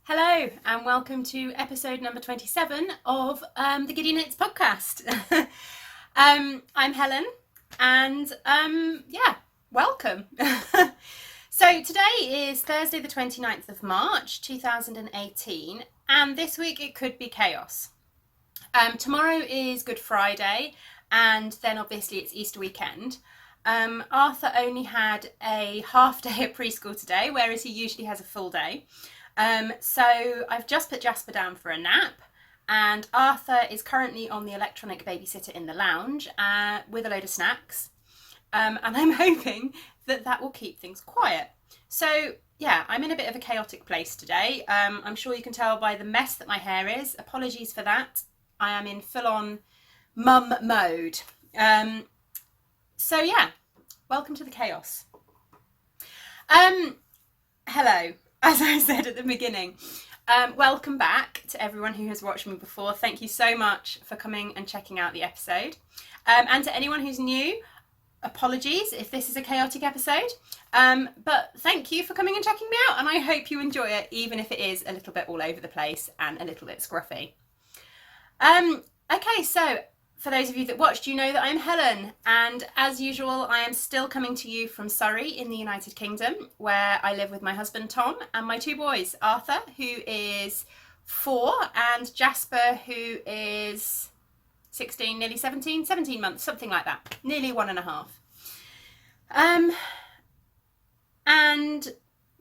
Hello and welcome to episode number 27 of the Giddy Knits podcast. I'm Helen and welcome. So today is Thursday the 29th of March 2018 and this week it could be chaos. Tomorrow is Good Friday and then obviously it's Easter weekend. Arthur only had a half day at preschool today, whereas he usually has a full day. So I've just put Jasper down for a nap and Arthur is currently on the electronic babysitter in the lounge with a load of snacks. And I'm hoping that that will keep things quiet. So yeah, I'm in a bit of a chaotic place today. I'm sure you can tell by the mess that my hair is. Apologies for that. I am in full-on mum mode. So yeah, welcome to the chaos. Hello. As I said at the beginning, welcome back to everyone who has watched me before. Thank you so much for coming and checking out the episode. And to anyone who's new, apologies if this is a chaotic episode. But thank you for coming and checking me out, and I hope you enjoy it, even if it is a little bit all over the place and a little bit scruffy. Okay, so for those of you that watched, you know that I'm Helen, and as usual, I am still coming to you from Surrey in the United Kingdom, where I live with my husband Tom and my two boys, Arthur, who is 4, and Jasper, who is 16, nearly 17 months, something like that, nearly 1.5. And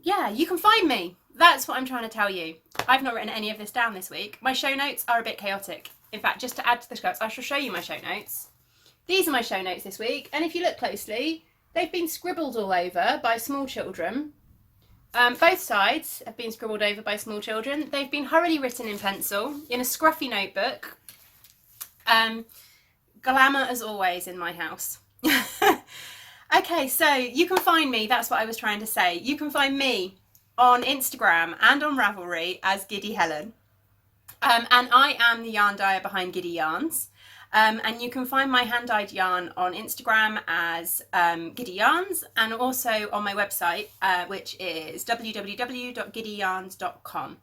yeah, you can find me. That's what I'm trying to tell you. I've not written any of this down this week. My show notes are a bit chaotic. In fact, just to add to the notes, I shall show you my show notes. These are my show notes this week, and if you look closely, they've been scribbled all over by small children. Both sides have been scribbled over by small children. They've been hurriedly written in pencil, in a scruffy notebook. Glamour as always in my house. Okay, so you can find me, that's what I was trying to say. You can find me on Instagram and on Ravelry as Giddy Helen. And I am the yarn dyer behind Giddy Yarns. And you can find my hand-dyed yarn on Instagram as Giddy Yarns, and also on my website, which is www.giddyyarns.com.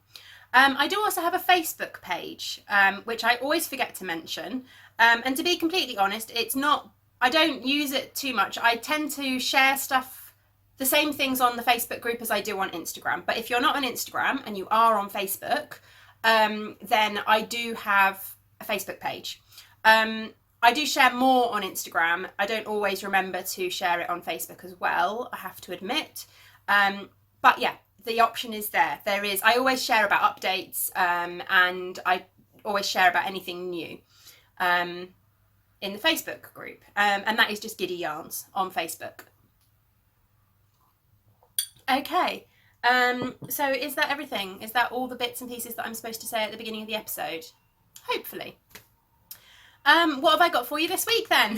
I do also have a Facebook page, which I always forget to mention. And to be completely honest, I don't use it too much. I tend to share stuff, the same things on the Facebook group as I do on Instagram. But if you're not on Instagram and you are on Facebook, then I do have a Facebook page. I do share more on Instagram. I don't always remember to share it on Facebook as well, I have to admit. But yeah, the option is there. I always share about updates, and I always share about anything new in the Facebook group. And that is just Giddy Yarns on Facebook. Okay. So is that everything? Is that all the bits and pieces that I'm supposed to say at the beginning of the episode? Hopefully. What have I got for you this week then?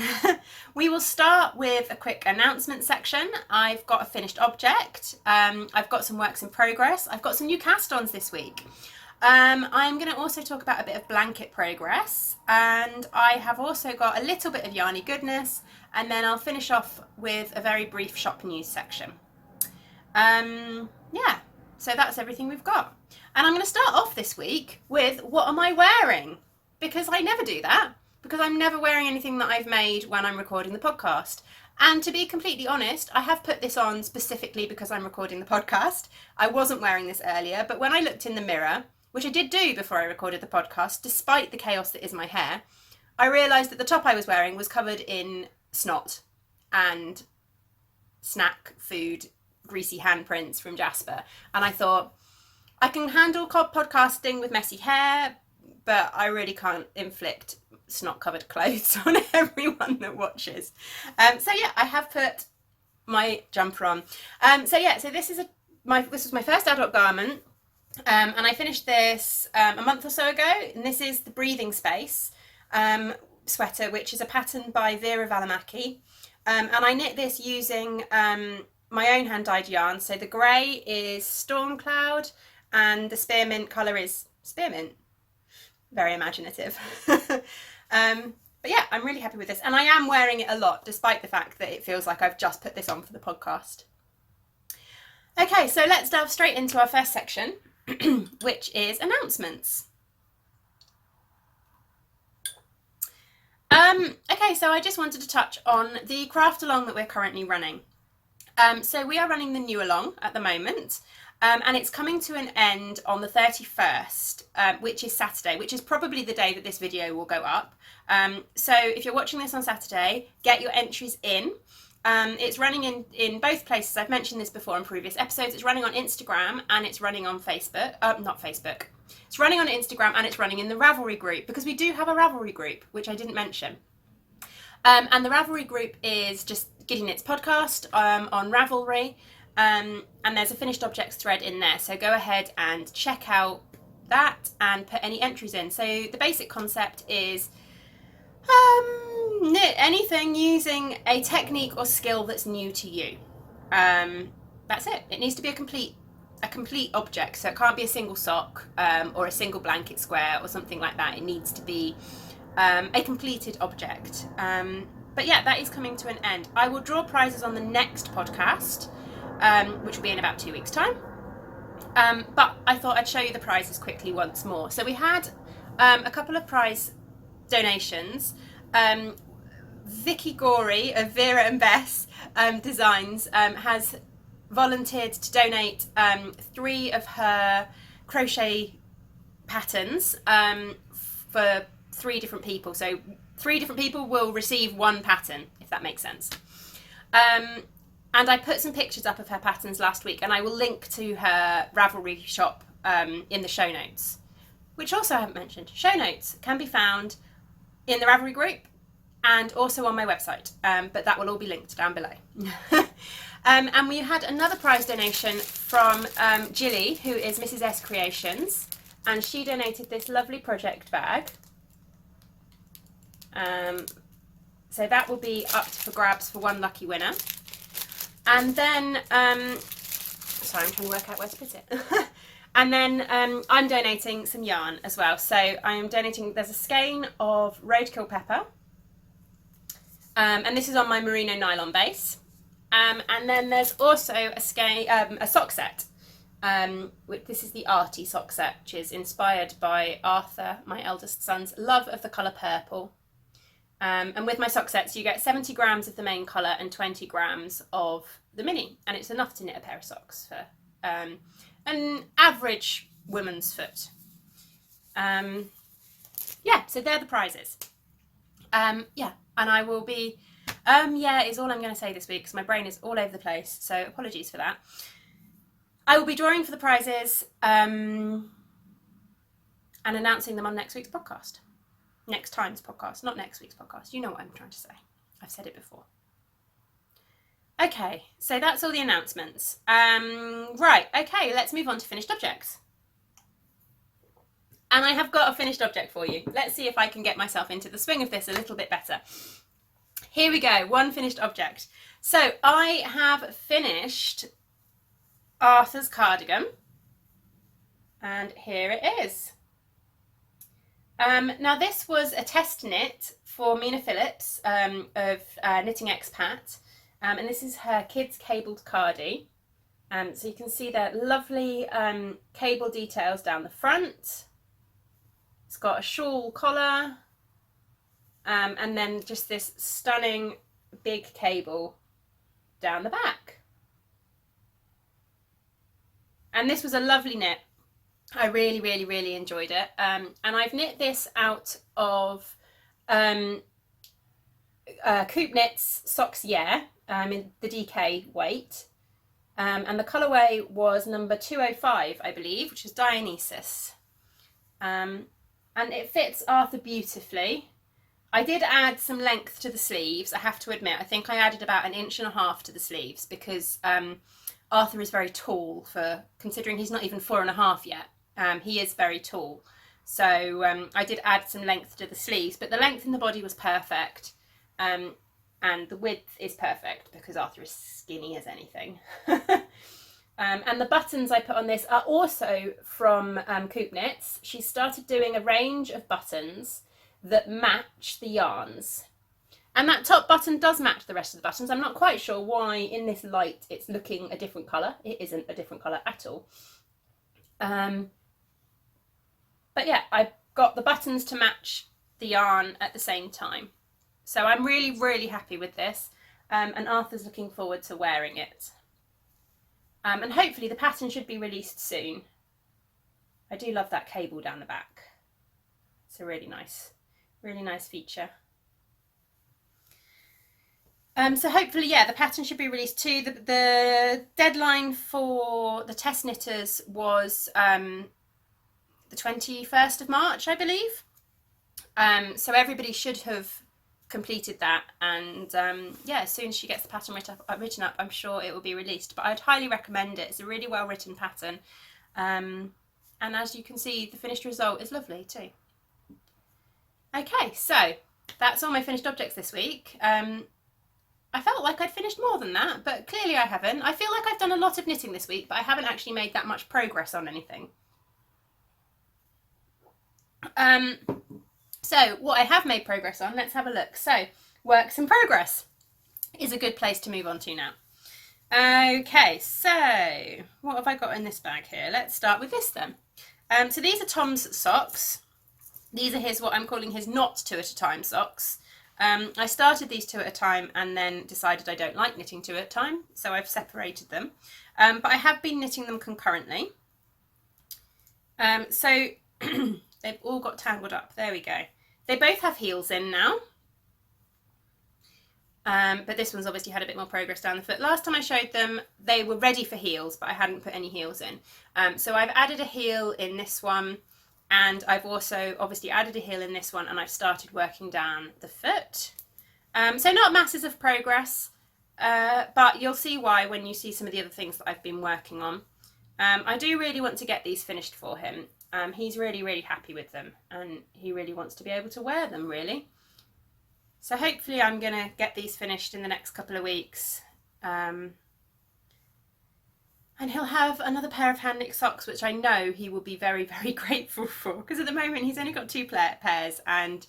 We will start with a quick announcement section. I've got a finished object. I've got some works in progress. I've got some new cast-ons this week. I'm going to also talk about a bit of blanket progress, and I have also got a little bit of Yarny goodness, and then I'll finish off with a very brief shop news section. Yeah, so that's everything we've got. And I'm going to start off this week with what am I wearing? Because I never do that, because I'm never wearing anything that I've made when I'm recording the podcast. And to be completely honest, I have put this on specifically because I'm recording the podcast. I wasn't wearing this earlier, but when I looked in the mirror, which I did do before I recorded the podcast, despite the chaos that is my hair, I realised that the top I was wearing was covered in snot and snack food greasy handprints from Jasper, and I thought I can handle podcasting with messy hair, but I really can't inflict snot covered clothes on everyone that watches. So yeah, I have put my jumper on. So this is this was my first adult garment, and I finished this a month or so ago, and this is the Breathing Space sweater, which is a pattern by Vera Valimaki, and I knit this using my own hand-dyed yarn. So the grey is Storm Cloud and the spearmint colour is spearmint. Very imaginative. But yeah, I'm really happy with this, and I am wearing it a lot despite the fact that it feels like I've just put this on for the podcast. Okay, so let's delve straight into our first section, which is announcements. Okay, so I just wanted to touch on the craft along that we're currently running. So we are running the new along at the moment, and it's coming to an end on the 31st, which is Saturday, which is probably the day that this video will go up. So if you're watching this on Saturday, get your entries in. It's running in both places. I've mentioned this before in previous episodes. It's running on Instagram and it's running on Facebook. Not Facebook. It's running on Instagram and it's running in the Ravelry group, because we do have a Ravelry group, which I didn't mention. And the Ravelry group is just Giddy Knits podcast on Ravelry. And there's a finished objects thread in there. So go ahead and check out that and put any entries in. So the basic concept is knit anything using a technique or skill that's new to you. That's it. It needs to be a complete object, so it can't be a single sock or a single blanket square or something like that. It needs to be a completed object. But yeah, that is coming to an end. I will draw prizes on the next podcast, which will be in about 2 weeks' time. But I thought I'd show you the prizes quickly once more. So we had a couple of prize donations. Vicky Gorey of Vera and Bess Designs has volunteered to donate 3 of her crochet patterns for 3 different people. So 3 different people will receive 1 pattern, if that makes sense. And I put some pictures up of her patterns last week, and I will link to her Ravelry shop in the show notes, which also I haven't mentioned. Show notes can be found in the Ravelry group and also on my website, but that will all be linked down below. And we had another prize donation from Jilly, who is Mrs. S Creations, and she donated this lovely project bag. So that will be up for grabs for 1 lucky winner. And then, sorry, I'm trying to work out where to put it. And then I'm donating some yarn as well. So I am donating, there's a skein of roadkill pepper. And this is on my merino nylon base. And then there's also a skein, a sock set. This is the Arty sock set, which is inspired by Arthur, my eldest son's love of the colour purple. And with my sock sets, you get 70 grams of the main colour and 20 grams of the mini. And it's enough to knit a pair of socks for an average woman's foot. Yeah, so they're the prizes. Yeah, and I will be, yeah, is all I'm going to say this week, because my brain is all over the place, so apologies for that. I will be drawing for the prizes and announcing them on next week's podcast. Next time's podcast, not next week's podcast. You know what I'm trying to say. I've said it before. Okay, so that's all the announcements. Right, okay, let's move on to finished objects. And I have got a finished object for you. Let's see if I can get myself into the swing of this a little bit better. Here we go, 1 finished object. So I have finished Arthur's cardigan, and here it is. Now this was a test knit for Mina Phillips of Knitting Expat, and this is her kids cabled cardie. So you can see the lovely cable details down the front. It's got a shawl collar, and then just this stunning big cable down the back. And this was a lovely knit. I really, really, really enjoyed it. And I've knit this out of Coop Knits Socks Yeah, in the DK weight. And the colourway was number 205, I believe, which is Dionysus. And it fits Arthur beautifully. I did add some length to the sleeves, I have to admit. I think I added about 1.5 inches to the sleeves, because Arthur is very tall, for considering he's not even 4.5 yet. He is very tall. So I did add some length to the sleeves, but the length in the body was perfect. And the width is perfect, because Arthur is skinny as anything. And the buttons I put on this are also from Coop Knits. She started doing a range of buttons that match the yarns. And that top button does match the rest of the buttons. I'm not quite sure why in this light it's looking a different colour. It isn't a different colour at all. But yeah, I've got the buttons to match the yarn at the same time. So I'm really, really happy with this. And Arthur's looking forward to wearing it. And hopefully the pattern should be released soon. I do love that cable down the back. It's a really nice feature. So hopefully, yeah, the pattern should be released too. The deadline for the test knitters was the 21st of March, I believe. So everybody should have completed that, and yeah, as soon as she gets the pattern written up, I'm sure it will be released. But I'd highly recommend it. It's a really well written pattern, and as you can see, the finished result is lovely too. Okay, so that's all my finished objects this week. I felt like I'd finished more than that, but clearly I haven't. I feel like I've done a lot of knitting this week, but I haven't actually made that much progress on anything. So what I have made progress on, let's have a look. So works in progress is a good place to move on to now. Okay, so what have I got in this bag here? Let's start with this then. So these are Tom's socks. These are his, what I'm calling his not two at a time socks. I started these two at a time and then decided I don't like knitting two at a time, so I've separated them. But I have been knitting them concurrently. So they've all got tangled up. There we go. They both have heels in now. But this one's obviously had a bit more progress down the foot. Last time I showed them, they were ready for heels, but I hadn't put any heels in. So I've added a heel in this one, and I've also obviously added a heel in this one, and I've started working down the foot. So not masses of progress, but you'll see why when you see some of the other things that I've been working on. I do really want to get these finished for him. He's really, really happy with them, and he really wants to be able to wear them, really. So hopefully I'm going to get these finished in the next couple of weeks. And he'll have another pair of hand knit socks, which I know he will be very, very grateful for, because at the moment he's only got two pairs, and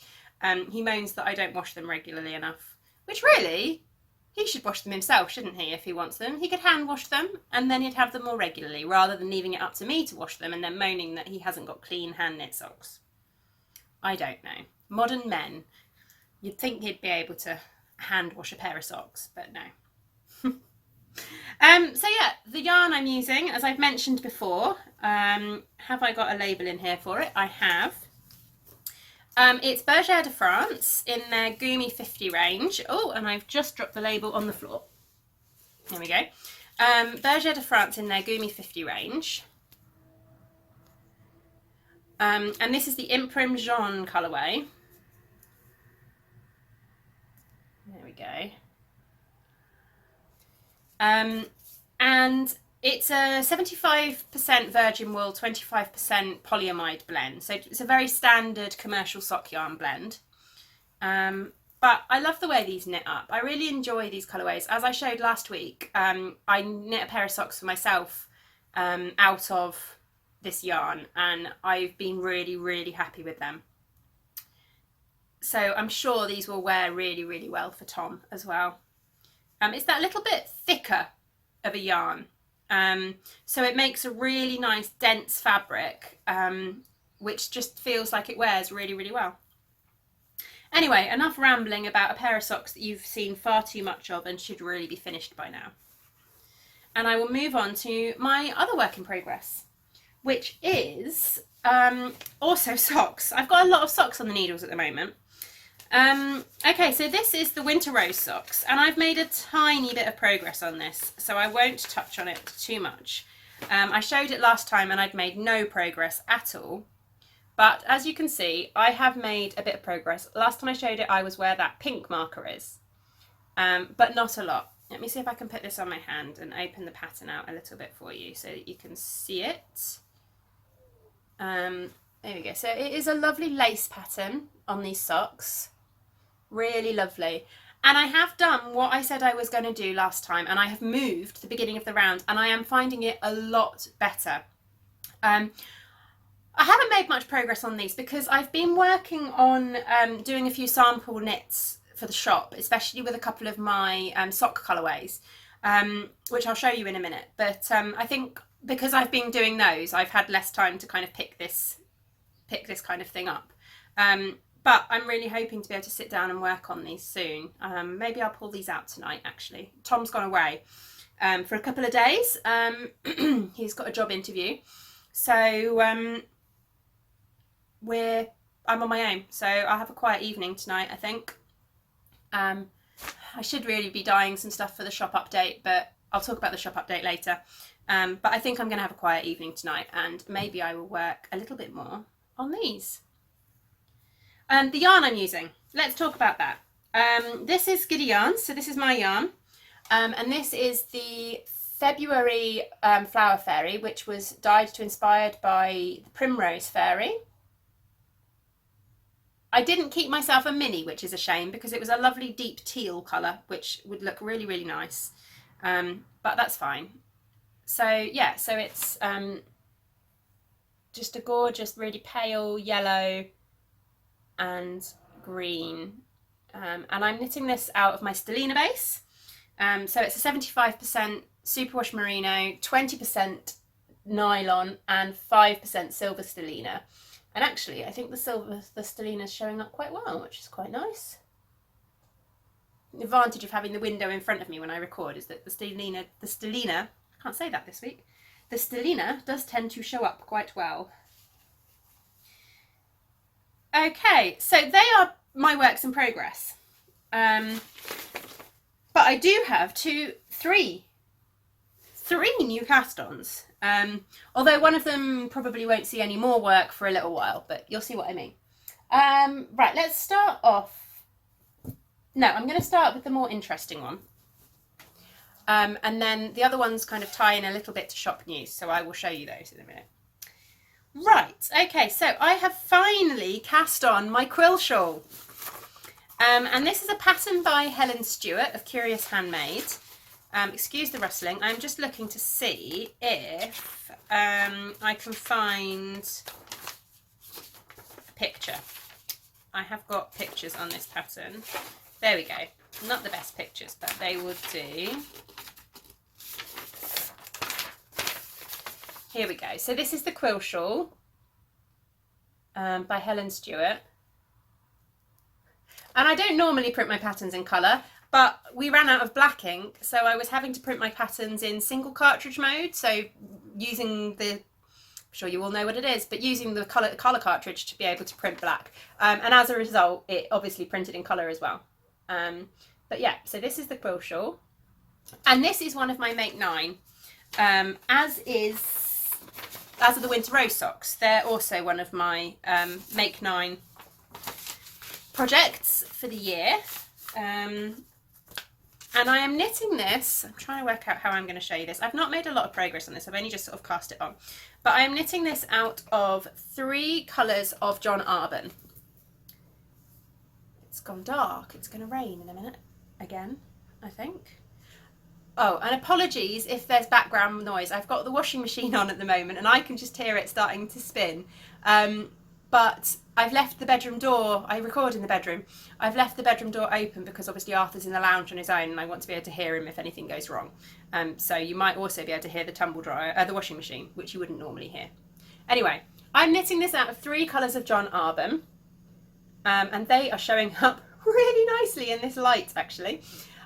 he moans that I don't wash them regularly enough, which really, he should wash them himself, shouldn't he, if he wants them? He could hand wash them, and then he'd have them more regularly, rather than leaving it up to me to wash them and then moaning that he hasn't got clean hand knit socks. I don't know. Modern men. You'd think he'd be able to hand wash a pair of socks, but no. So yeah, the yarn I'm using, as I've mentioned before, have I got a label in here for it? I have. It's Bergère de France in their Gumi 50 range. Oh, and I've just dropped the label on the floor. There we go. Bergère de France in their Gumi 50 range. And this is the Imprime Jaune colourway. There we go. And it's a 75% virgin wool, 25% polyamide blend. So it's a very standard commercial sock yarn blend. But I love the way these knit up. I really enjoy these colourways. As I showed last week, I knit a pair of socks for myself out of this yarn, and I've been really, really happy with them. So I'm sure these will wear really, really well for Tom as well. It's that little bit thicker of a yarn. So it makes a really nice dense fabric, which just feels like it wears really, really well. Anyway, enough rambling about a pair of socks that you've seen far too much of and should really be finished by now. And I will move on to my other work in progress, which is also socks. I've got a lot of socks on the needles at the moment. Okay, so this is the Winter Rose socks, and I've made a tiny bit of progress on this, so I won't touch on it too much. I showed it last time and I'd made no progress at all, but as you can see, I have made a bit of progress. Last time I showed it, I was where that pink marker is, but not a lot. Let me see if I can put this on my hand and open the pattern out a little bit for you so that you can see it. There we go. So it is a lovely lace pattern on these socks. Really lovely. And I have done what I said I was going to do last time, and I have moved the beginning of the round, and I am finding it a lot better. I haven't made much progress on these because I've been working on doing a few sample knits for the shop, especially with a couple of my sock colourways, which I'll show you in a minute. But I think because I've been doing those, I've had less time to kind of pick this kind of thing up. But I'm really hoping to be able to sit down and work on these soon. Maybe I'll pull these out tonight, actually. Tom's gone away for a couple of days. He's got a job interview. So I'm on my own. So I'll have a quiet evening tonight, I think. I should really be dyeing some stuff for the shop update, but I'll talk about the shop update later. But I think I'm going to have a quiet evening tonight, and maybe I will work a little bit more on these. The yarn I'm using, let's talk about that. This is Giddy yarn, so this is my yarn, and this is the February Flower Fairy, which was dyed to inspired by the Primrose Fairy. I didn't keep myself a mini, which is a shame, because it was a lovely deep teal colour, which would look really, really nice, but that's fine. So yeah, so it's just a gorgeous, really pale yellow and green, and I'm knitting this out of my Stellina base. So it's a 75% superwash merino, 20% nylon, and 5% silver Stellina. And actually, I think the Stellina is showing up quite well, which is quite nice. The advantage of having the window in front of me when I record is that the Stellina, I can't say that this week, the Stellina does tend to show up quite well. Okay, so they are my works in progress. But I do have three new cast-ons. Although one of them probably won't see any more work for a little while, but you'll see what I mean. Right, let's start off. No, I'm going to start with the more interesting one. And then the other ones kind of tie in a little bit to shop news, so I will show you those in a minute. Right, okay, so I have finally cast on my quill shawl. And this is a pattern by Helen Stewart of Curious Handmade. Excuse the rustling, I'm just looking to see if I can find a picture. I have got pictures on this pattern. There we go. Not the best pictures, but they would do. Here we go. So this is the quill shawl by Helen Stewart. And I don't normally print my patterns in colour, but we ran out of black ink, so I was having to print my patterns in single cartridge mode. So using the, I'm sure you all know what it is, but using the colour cartridge to be able to print black. And as a result, it obviously printed in colour as well. But yeah, so this is the quill shawl. And this is one of my Make 9, as are the Winter Rose socks. They're also one of my Make 9 projects for the year. And I am knitting this, I'm trying to work out how I'm going to show you this. I've not made a lot of progress on this, I've only just sort of cast it on. But I am knitting this out of 3 colours of John Arbon. It's gone dark, it's going to rain in a minute again, I think. Oh, and apologies if there's background noise. I've got the washing machine on at the moment and I can just hear it starting to spin. But I've left the bedroom door, I record in the bedroom, I've left the bedroom door open because obviously Arthur's in the lounge on his own and I want to be able to hear him if anything goes wrong. So you might also be able to hear the tumble dryer, the washing machine, which you wouldn't normally hear. Anyway, I'm knitting this out of 3 colours of John Arbon, and they are showing up really nicely in this light actually.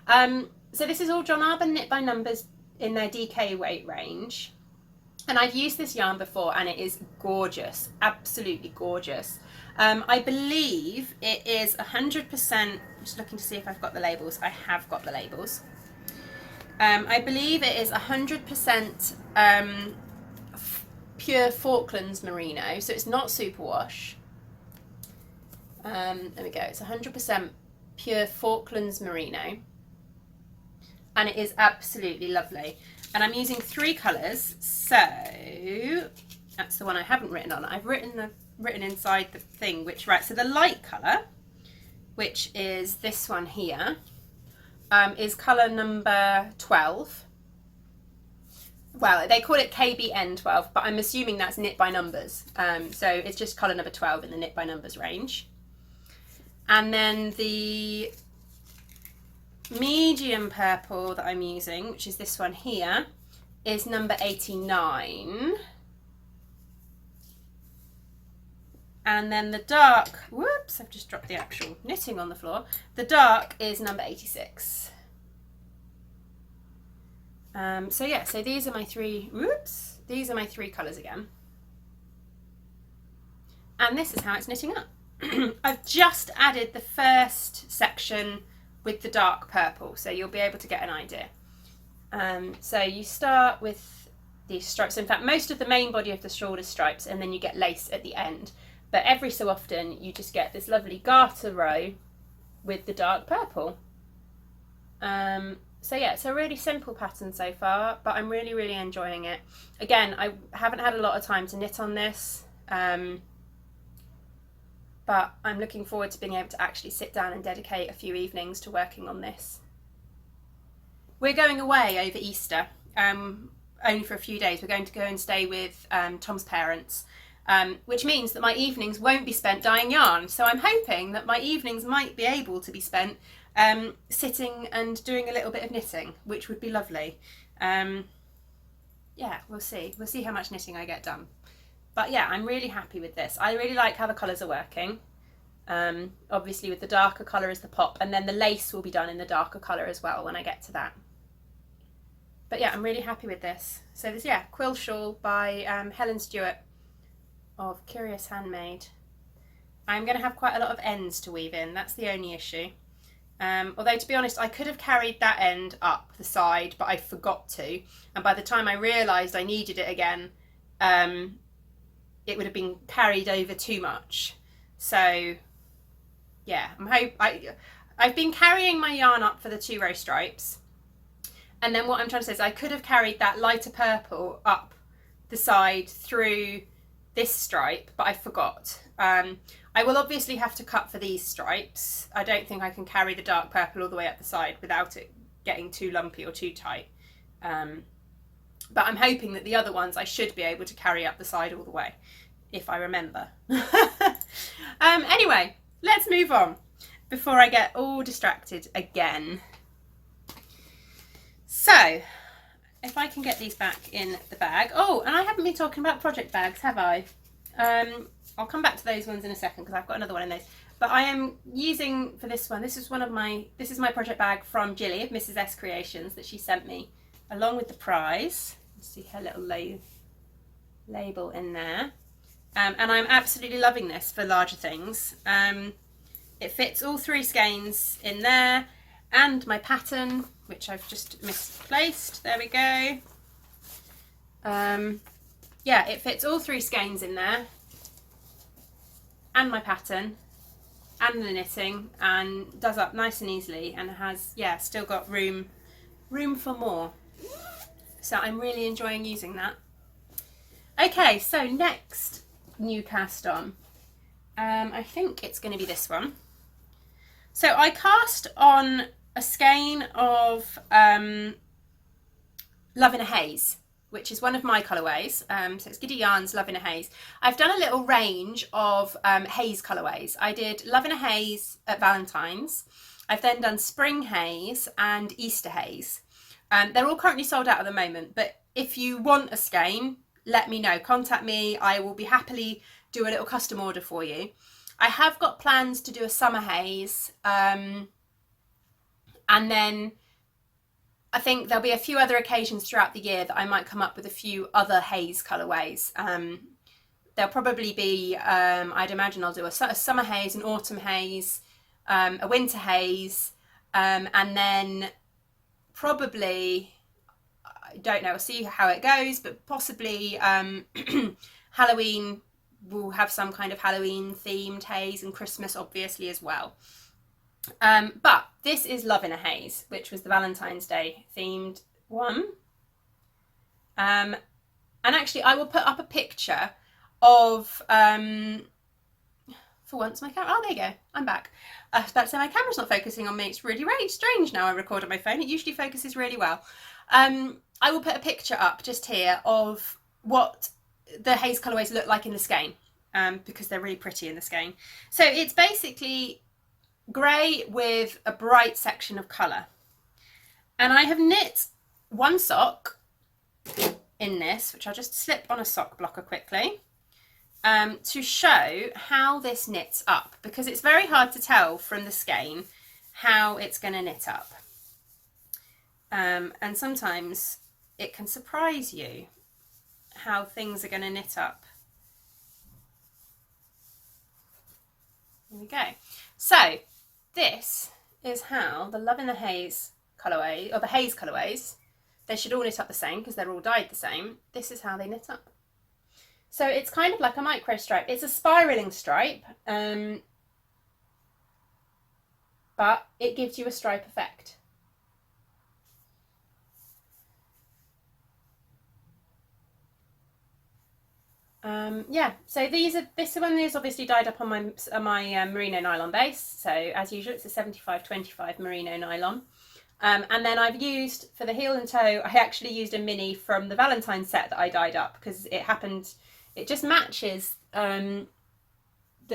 So this is all John Arbon knit by numbers in their DK weight range. And I've used this yarn before and it is gorgeous, absolutely gorgeous. I believe it is 100%, I'm just looking to see if I've got the labels. I have got the labels. I believe it is 100% pure Falklands merino, so it's not superwash. There we go, it's 100% pure Falklands merino. And it is absolutely lovely. And I'm using 3 colours, so that's the one I haven't written on. I've written inside the thing, which, right, so the light colour, which is this one here, is colour number 12. Well, they call it KBN12, but I'm assuming that's knit by numbers. So it's just colour number 12 in the knit by numbers range. And then the medium purple that I'm using, which is this one here, is number 89. And then the dark, whoops, I've just dropped the actual knitting on the floor. The dark is number 86. So yeah, so these are my three colours again. And this is how it's knitting up. I've just added the first section with the dark purple, so you'll be able to get an idea. So you start with these stripes. In fact, most of the main body of the shawl is stripes, and then you get lace at the end. But every so often you just get this lovely garter row with the dark purple. So yeah, it's a really simple pattern so far, but I'm really, really enjoying it. Again, I haven't had a lot of time to knit on this, but I'm looking forward to being able to actually sit down and dedicate a few evenings to working on this. We're going away over Easter, only for a few days. We're going to go and stay with Tom's parents, which means that my evenings won't be spent dyeing yarn. So I'm hoping that my evenings might be able to be spent sitting and doing a little bit of knitting, which would be lovely. Yeah, we'll see. We'll see how much knitting I get done. But yeah, I'm really happy with this. I really like how the colours are working. Obviously with the darker colour is the pop, and then the lace will be done in the darker colour as well when I get to that. But yeah, I'm really happy with this. So this, yeah, Quill Shawl by Helen Stewart of Curious Handmade. I'm going to have quite a lot of ends to weave in, that's the only issue. Although to be honest, I could have carried that end up the side, but I forgot to. And by the time I realised I needed it again, it would have been carried over too much. So yeah, I've been carrying my yarn up for the 2-row stripes. And then what I'm trying to say is I could have carried that lighter purple up the side through this stripe, but I forgot. I will obviously have to cut for these stripes. I don't think I can carry the dark purple all the way up the side without it getting too lumpy or too tight. But I'm hoping that the other ones I should be able to carry up the side all the way, if I remember. Anyway, let's move on before I get all distracted again. So, if I can get these back in the bag. Oh, and I haven't been talking about project bags, have I? I'll come back to those ones in a second because I've got another one in those. But I am using for this one, this is my project bag from Jilly of Mrs. S Creations that she sent me along with the prize. You see her little label in there. And I'm absolutely loving this for larger things. It fits all 3 skeins in there, and my pattern, which I've just misplaced. There we go. Yeah, it fits all 3 skeins in there, and my pattern, and the knitting, and does up nice and easily, and has, yeah, still got room for more. So I'm really enjoying using that. Okay, so next new cast on. I think it's going to be this one. So I cast on a skein of Love in a Haze, which is one of my colourways. So it's Giddy Yarn's Love in a Haze. I've done a little range of haze colourways. I did Love in a Haze at Valentine's. I've then done Spring Haze and Easter Haze. They're all currently sold out at the moment, but if you want a skein, let me know. Contact me. I will be happily do a little custom order for you. I have got plans to do a summer haze, and then I think there'll be a few other occasions throughout the year that I might come up with a few other haze colourways. There'll probably be, I'd imagine I'll do a summer haze, an autumn haze, a winter haze, and then probably, I don't know, we'll see how it goes, but possibly Halloween, we'll have some kind of Halloween themed haze, and Christmas obviously as well. But this is Love in a Haze, which was the Valentine's Day themed one. And actually I will put up a picture of, for once my camera, oh there you go, I'm back. I was about to say my camera's not focusing on me, it's really, really strange now I record on my phone, it usually focuses really well. I will put a picture up just here of what the haze colourways look like in the skein, because they're really pretty in the skein. So it's basically grey with a bright section of colour. And I have knit one sock in this, which I'll just slip on a sock blocker quickly, to show how this knits up, because it's very hard to tell from the skein how it's going to knit up. And sometimes it can surprise you how things are going to knit up. Here we go. So this is how the Love in the Haze colourway, or the Haze colourways, they should all knit up the same because they're all dyed the same. This is how they knit up. So it's kind of like a micro stripe. It's a spiralling stripe, but it gives you a stripe effect. Yeah, so this one is obviously dyed up on my merino nylon base. So as usual, it's a 75/25 merino nylon. And then I've used, for the heel and toe, I actually used a mini from the Valentine set that I dyed up, because it just matches the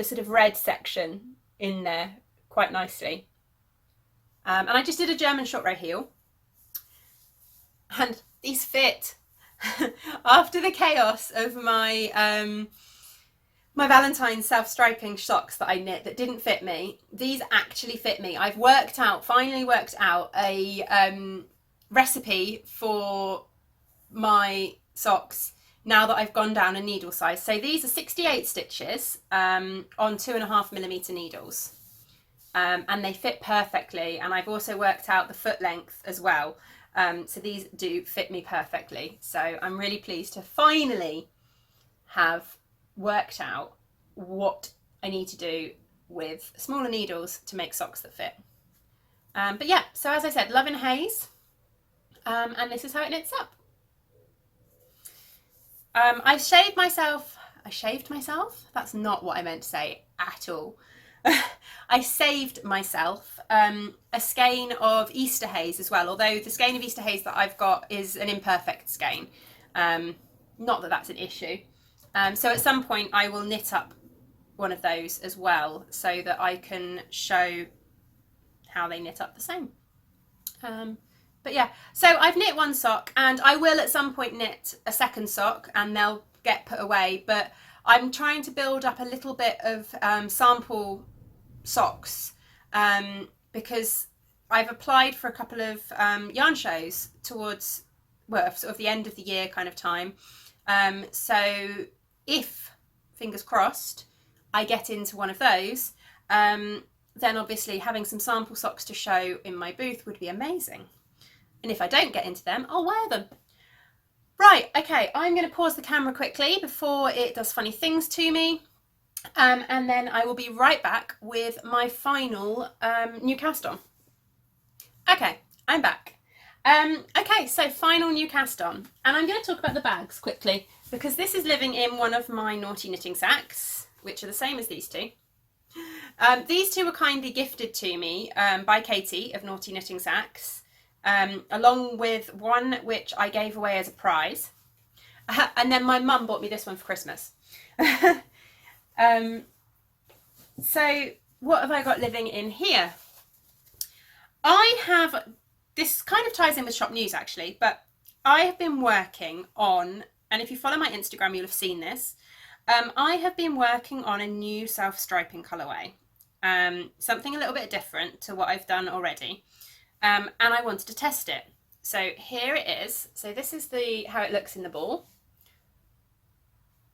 sort of red section in there quite nicely. And I just did a German short row heel, and these fit. After the chaos of my my Valentine's self-striping socks that I knit that didn't fit me, these actually fit me. I've finally worked out a recipe for my socks now that I've gone down a needle size. So these are 68 stitches on 2.5mm needles, and they fit perfectly. And I've also worked out the foot length as well. So these do fit me perfectly. So I'm really pleased to finally have worked out what I need to do with smaller needles to make socks that fit. But yeah, so as I said, Love in Haze, and this is how it knits up. I shaved myself. That's not what I meant to say at all. I saved myself a skein of Easter Haze as well, although the skein of Easter Haze that I've got is an imperfect skein. Not that that's an issue. So at some point I will knit up one of those as well, so that I can show how they knit up the same. But yeah, so I've knit one sock, and I will at some point knit a second sock, and they'll get put away, but I'm trying to build up a little bit of sample socks, because I've applied for a couple of yarn shows towards, well, sort of the end of the year kind of time. So if, fingers crossed, I get into one of those, then obviously having some sample socks to show in my booth would be amazing. And if I don't get into them, I'll wear them. Right, okay, I'm going to pause the camera quickly before it does funny things to me. And then I will be right back with my final new cast on. Okay, I'm back. Okay, so final new cast on. And I'm going to talk about the bags quickly, because this is living in one of my naughty knitting sacks, which are the same as these two. These two were kindly gifted to me by Katie of Naughty Knitting Sacks, along with one which I gave away as a prize. And then my mum bought me this one for Christmas. So what have I got living in here? I have, this kind of ties in with shop news actually, but I have been working on, and if you follow my Instagram you'll have seen this, I have been working on a new self-striping colourway, something a little bit different to what I've done already, and I wanted to test it. So here it is. So this is how it looks in the ball.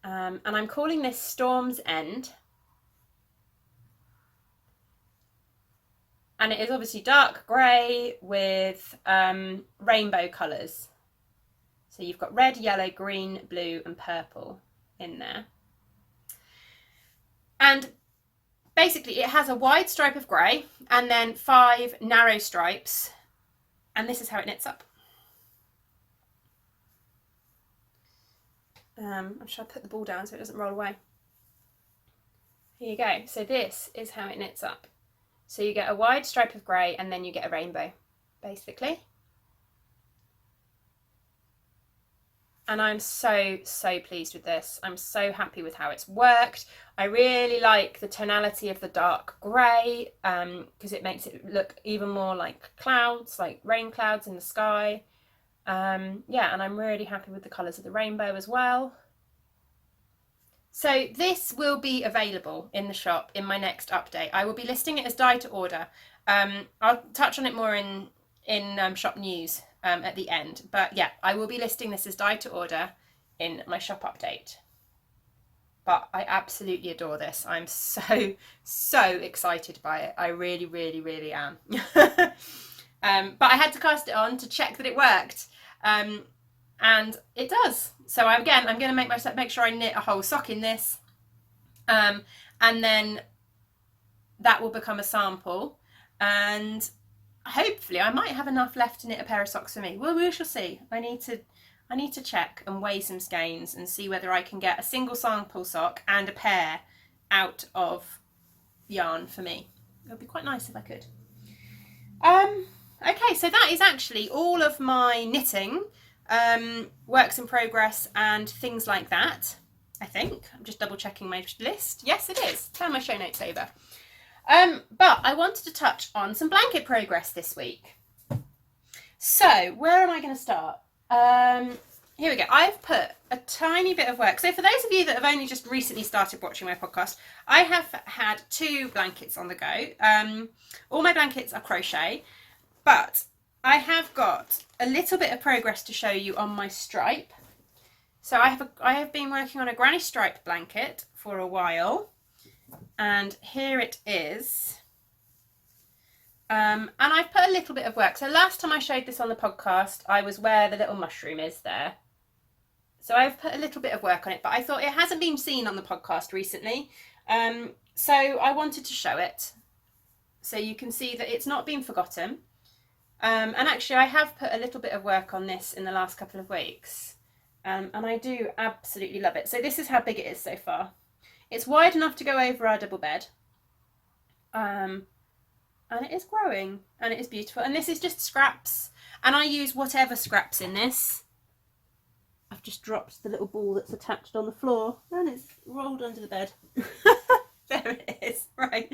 And I'm calling this Storm's End. And it is obviously dark grey with rainbow colours. So you've got red, yellow, green, blue and purple in there. And basically it has a wide stripe of grey and then 5 narrow stripes. And this is how it knits up. I'm trying to put the ball down so it doesn't roll away. Here you go. So this is how it knits up. So you get a wide stripe of grey and then you get a rainbow, basically. And I'm so pleased with this. I'm so happy with how it's worked. I really like the tonality of the dark grey, because it makes it look even more like clouds, like rain clouds in the sky. Yeah, and I'm really happy with the colours of the rainbow as well. So this will be available in the shop in my next update. I will be listing it as dye to order. I'll touch on it more in shop news at the end. But yeah, I will be listing this as dye to order in my shop update. But I absolutely adore this. I'm so excited by it. I really, really, really am. But I had to cast it on to check that it worked. And it does. So I'm going to make sure I knit a whole sock in this. And then that will become a sample. And hopefully I might have enough left to knit a pair of socks for me. Well, we shall see. I need to check and weigh some skeins and see whether I can get a single sample sock and a pair out of yarn for me. It would be quite nice if I could. Okay, so that is actually all of my knitting, works in progress and things like that, I think. I'm just double checking my list. Yes, it is. Turn my show notes over. But I wanted to touch on some blanket progress this week. So where am I going to start? Here we go. I've put a tiny bit of work. So for those of you that have only just recently started watching my podcast, I have had 2 blankets on the go. All my blankets are crochet, but I have got a little bit of progress to show you on my stripe. So I have been working on a granny stripe blanket for a while, and here it is. And I've put a little bit of work. So last time I showed this on the podcast, I was where the little mushroom is there. So I've put a little bit of work on it, but I thought it hasn't been seen on the podcast recently. So I wanted to show it so you can see that it's not been forgotten. And actually I have put a little bit of work on this in the last couple of weeks. And I do absolutely love it. So this is how big it is so far. It's wide enough to go over our double bed. And it is growing and it is beautiful. And this is just scraps. And I use whatever scraps in this. I've just dropped the little ball that's attached on the floor and it's rolled under the bed. There it is, right.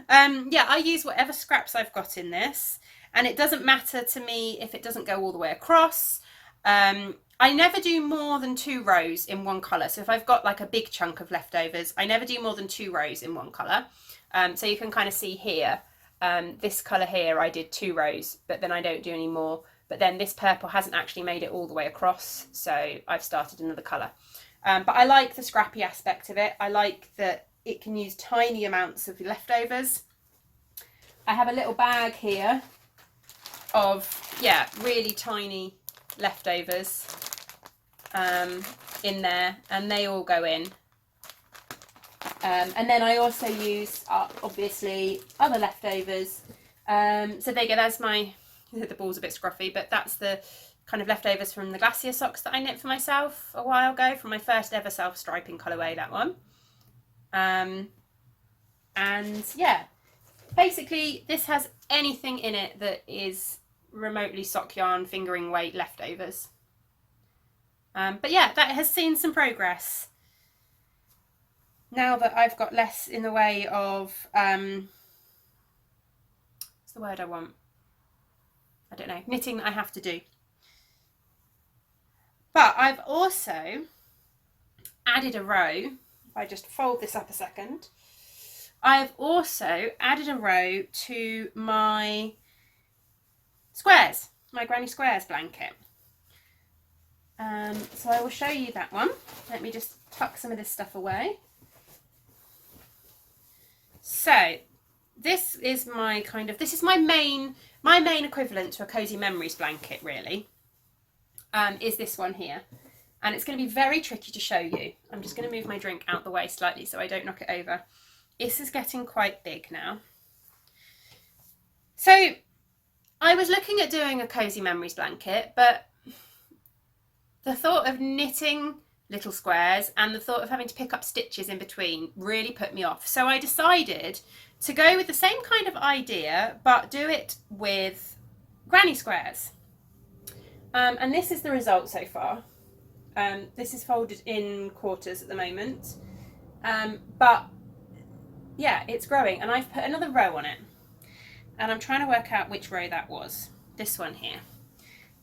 Yeah, I use whatever scraps I've got in this. And it doesn't matter to me if it doesn't go all the way across. I never do more than 2 rows in one colour. So if I've got like a big chunk of leftovers, I never do more than 2 rows in one colour. So you can kind of see here, this colour here, I did 2 rows, but then I don't do any more. But then this purple hasn't actually made it all the way across, so I've started another colour. But I like the scrappy aspect of it. I like that it can use tiny amounts of leftovers. I have a little bag here of, yeah, really tiny leftovers in there, and they all go in. And then I also use, obviously, other leftovers. So there you go, that's my... The ball's a bit scruffy, but that's the kind of leftovers from the glacier socks that I knit for myself a while ago, from my first ever self-striping colourway, that one. And yeah, basically this has anything in it that is remotely sock yarn fingering weight leftovers. But yeah, that has seen some progress. Now that I've got less in the way of, what's the word I want? I don't know, knitting that I have to do. But I've also added a row. If I just fold this up a second, I've also added a row to my squares, my granny squares blanket. So I will show you that one. Let me just tuck some of this stuff away. So this is my kind of, this is my main equivalent to a Cozy Memories blanket, really, is this one here. And it's going to be very tricky to show you. I'm just going to move my drink out the way slightly so I don't knock it over. This is getting quite big now. So I was looking at doing a Cozy Memories blanket, but the thought of knitting little squares and the thought of having to pick up stitches in between really put me off. So I decided to go with the same kind of idea, but do it with granny squares. And this is the result so far. This is folded in quarters at the moment. But yeah, it's growing, and I've put another row on it. And I'm trying to work out which row that was. This one here.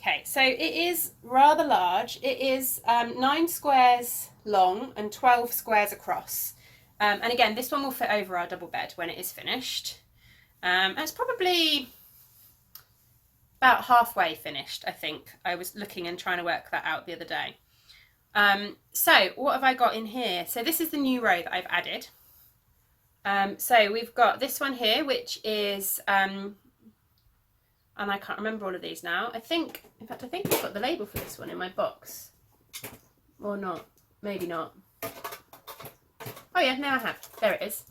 Okay, so it is rather large. It is 9 squares long and 12 squares across. And again, this one will fit over our double bed when it is finished. And it's probably about halfway finished, I think. I was looking and trying to work that out the other day. So what have I got in here? So this is the new row that I've added. So we've got this one here, which is, and I can't remember all of these now. In fact, I think I've got the label for this one in my box. Or not. Maybe not. Oh yeah, no I have. There it is.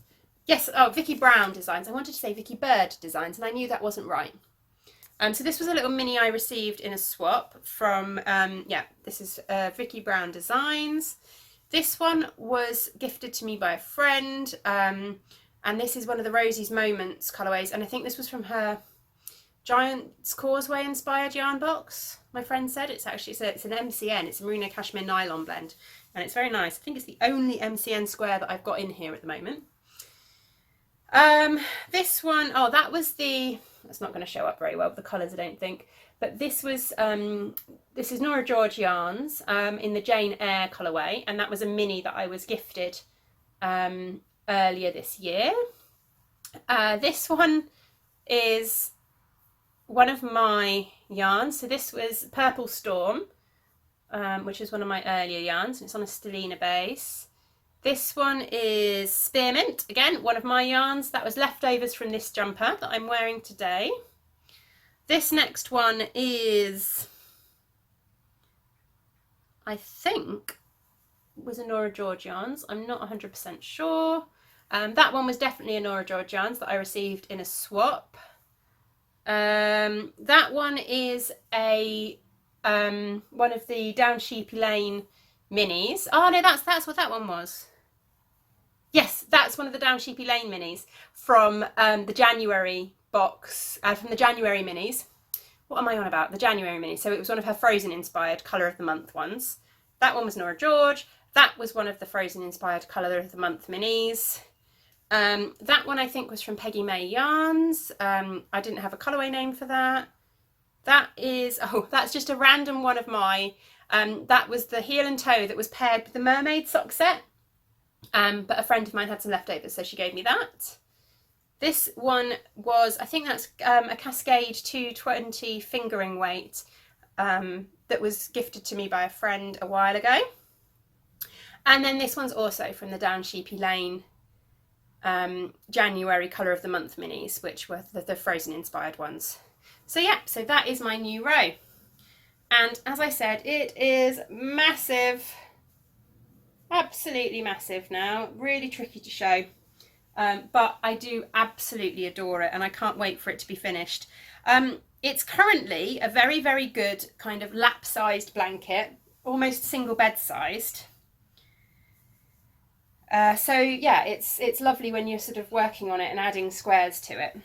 Yes, oh, Vicky Brown Designs. I wanted to say Vicky Bird Designs, and I knew that wasn't right. So this was a little mini I received in a swap from, this is Vicky Brown Designs. This one was gifted to me by a friend, and this is one of the Rosie's Moments colourways, and I think this was from her Giant's Causeway inspired yarn box. My friend said it's an MCN, it's a merino cashmere nylon blend, and it's very nice. I think it's the only MCN square that I've got in here at the moment. This one, oh, that's not going to show up very well with the colours, I don't think. But this was, this is Nora George yarns in the Jane Eyre colourway, and that was a mini that I was gifted earlier this year. This one is one of my yarns. So this was Purple Storm, which is one of my earlier yarns, and it's on a stellina base. This one is Spearmint, again, one of my yarns. That was leftovers from this jumper that I'm wearing today. This next one is, I think, was a Nora George yarns. I'm not 100% sure. That one was definitely a Nora George yarns that I received in a swap. That one is a one of the Down Sheepy Lane minis. Oh no, that's what that one was. Yes, that's one of the Down Sheepy Lane minis from the January box, from the January minis. What am I on about? The January minis. So it was one of her Frozen inspired Colour of the Month ones. That one was Nora George. That was one of the Frozen inspired Colour of the Month minis. That one I think was from Peggy May Yarns. I didn't have a colourway name for that. That is, oh, that's just a random one of my, that was the heel and toe that was paired with the mermaid sock set. But a friend of mine had some leftovers, so she gave me that. This one was, I think that's a Cascade 220 fingering weight that was gifted to me by a friend a while ago. And then this one's also from the Down Sheepy Lane January Colour of the Month minis, which were the Frozen inspired ones. So yeah, so that is my new row. And as I said, it is massive. Absolutely massive now. Really tricky to show. But I do absolutely adore it, and I can't wait for it to be finished. It's currently a very, very good kind of lap-sized blanket, almost single bed sized. So yeah, it's lovely when you're sort of working on it and adding squares to it.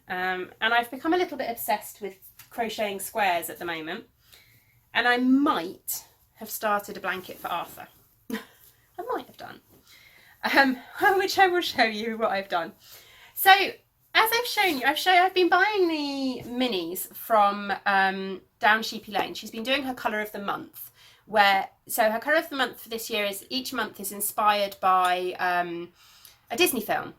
And I've become a little bit obsessed with crocheting squares at the moment, and I might have started a blanket for Arthur. I might have done, which I will show you what I've done. So as I've shown you, I've been buying the minis from Down Sheepy Lane. She's been doing her Colour of the Month, so her Colour of the Month for this year is each month is inspired by a Disney film.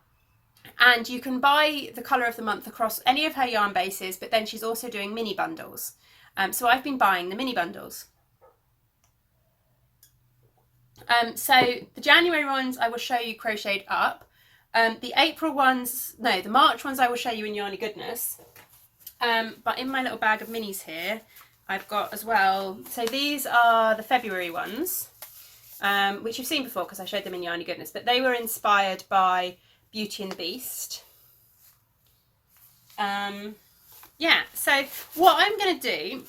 And you can buy the Colour of the Month across any of her yarn bases, but then she's also doing mini bundles. So I've been buying the mini bundles. So the January ones I will show you crocheted up. The April ones, no, the March ones I will show you in Yarny Goodness. But in my little bag of minis here, I've got as well, so these are the February ones, which you've seen before because I showed them in Yarny Goodness, but they were inspired by Beauty and the Beast. Yeah, so what I'm going to do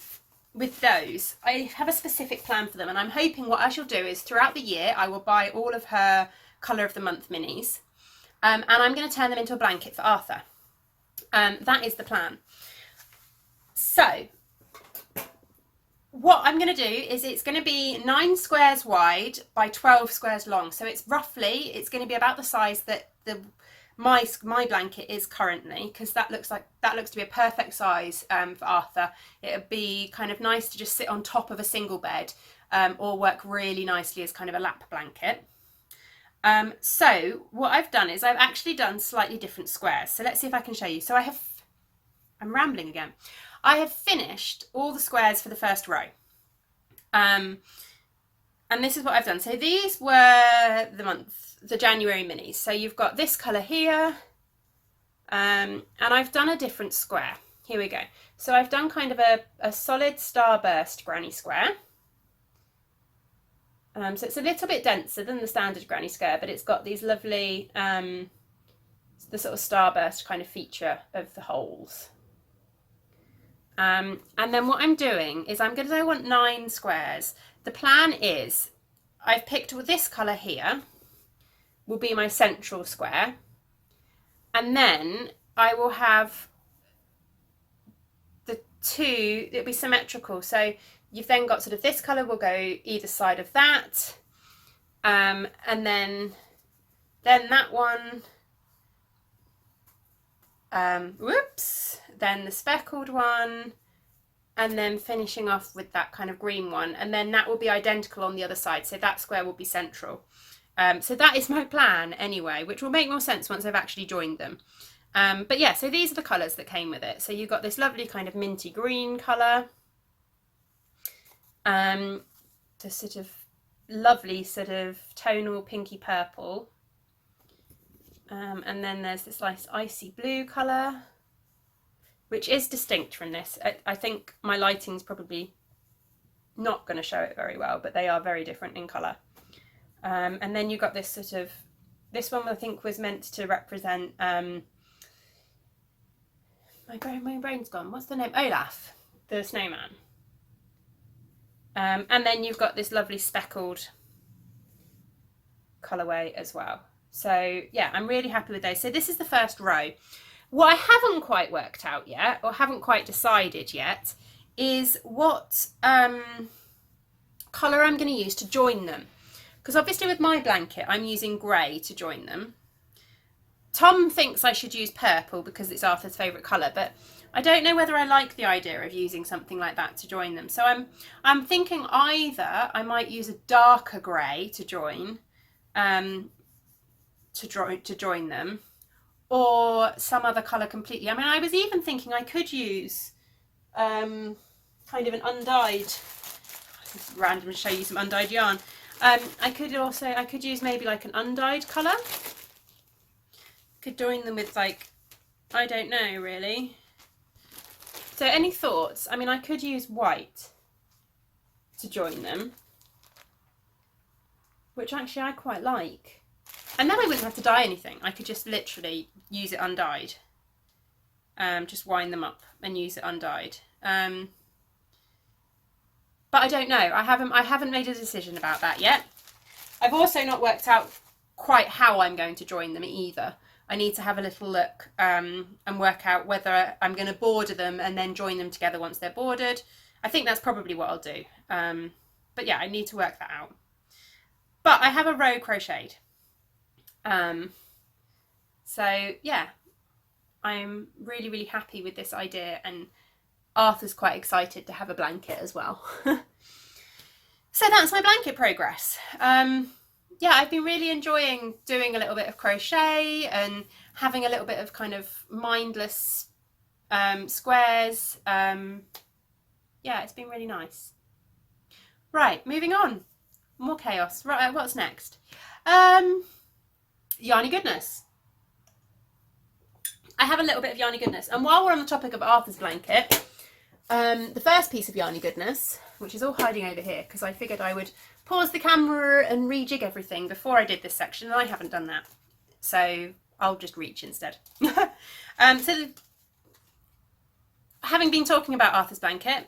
with those, I have a specific plan for them, and I'm hoping what I shall do is throughout the year I will buy all of her Colour of the Month minis, and I'm going to turn them into a blanket for Arthur. That is the plan. So what I'm going to do is it's going to be 9 squares wide by 12 squares long, so it's going to be about the size that the my blanket is currently, because that looks to be a perfect size for Arthur. It would be kind of nice to just sit on top of a single bed, or work really nicely as kind of a lap blanket. So what I've done is I've actually done slightly different squares. So let's see if I can show you. So I'm rambling again. I have finished all the squares for the first row. And this is what I've done. So these were the January minis. So you've got this colour here, and I've done a different square. Here we go. So I've done kind of a solid starburst granny square. So it's a little bit denser than the standard granny square, but it's got these lovely, the sort of starburst kind of feature of the holes. And then what I'm doing is I want 9 squares. The plan is I've picked this colour here will be my central square, and then I will have the 2, it'll be symmetrical. So you've then got sort of this colour will go either side of that, and then that one, then the speckled one, and then finishing off with that kind of green one, and then that will be identical on the other side, so that square will be central. So that is my plan anyway, which will make more sense once I've actually joined them. But yeah, so these are the colours that came with it. So you've got this lovely kind of minty green colour, the sort of lovely sort of tonal pinky purple, and then there's this nice icy blue colour, which is distinct from this. I think my lighting's probably not going to show it very well, but they are very different in colour. And then you've got this sort of, this one I think was meant to represent, my brain's gone, what's the name? Olaf, the snowman. And then you've got this lovely speckled colourway as well. So yeah, I'm really happy with those. So this is the first row. What I haven't quite worked out yet, or haven't quite decided yet, is what colour I'm going to use to join them. Because obviously with my blanket, I'm using grey to join them. Tom thinks I should use purple because it's Arthur's favourite colour, but I don't know whether I like the idea of using something like that to join them. So I'm thinking either I might use a darker grey to join, to join them, or some other colour completely. I mean, I was even thinking I could use kind of an undyed, this is random to show you some undyed yarn. I could use maybe like an undyed colour. Could join them with like, I don't know really. So any thoughts? I mean, I could use white to join them, which actually I quite like. And then I wouldn't have to dye anything. I could just literally use it undyed. Just wind them up and use it undyed. But I don't know. I haven't made a decision about that yet. I've also not worked out quite how I'm going to join them either. I need to have a little look and work out whether I'm going to border them and then join them together once they're bordered. I think that's probably what I'll do. But yeah, I need to work that out. But I have a row crocheted. So yeah, I'm really, really happy with this idea, and Arthur's quite excited to have a blanket as well. So that's my blanket progress. Yeah, I've been really enjoying doing a little bit of crochet and having a little bit of kind of mindless squares. Yeah, it's been really nice. Right, moving on. More chaos. Right, what's next? Yarny goodness. I have a little bit of yarny goodness. And while we're on the topic of Arthur's blanket, the first piece of yarny goodness, which is all hiding over here because I figured I would pause the camera and rejig everything before I did this section, and I haven't done that. So I'll just reach instead. Having been talking about Arthur's blanket,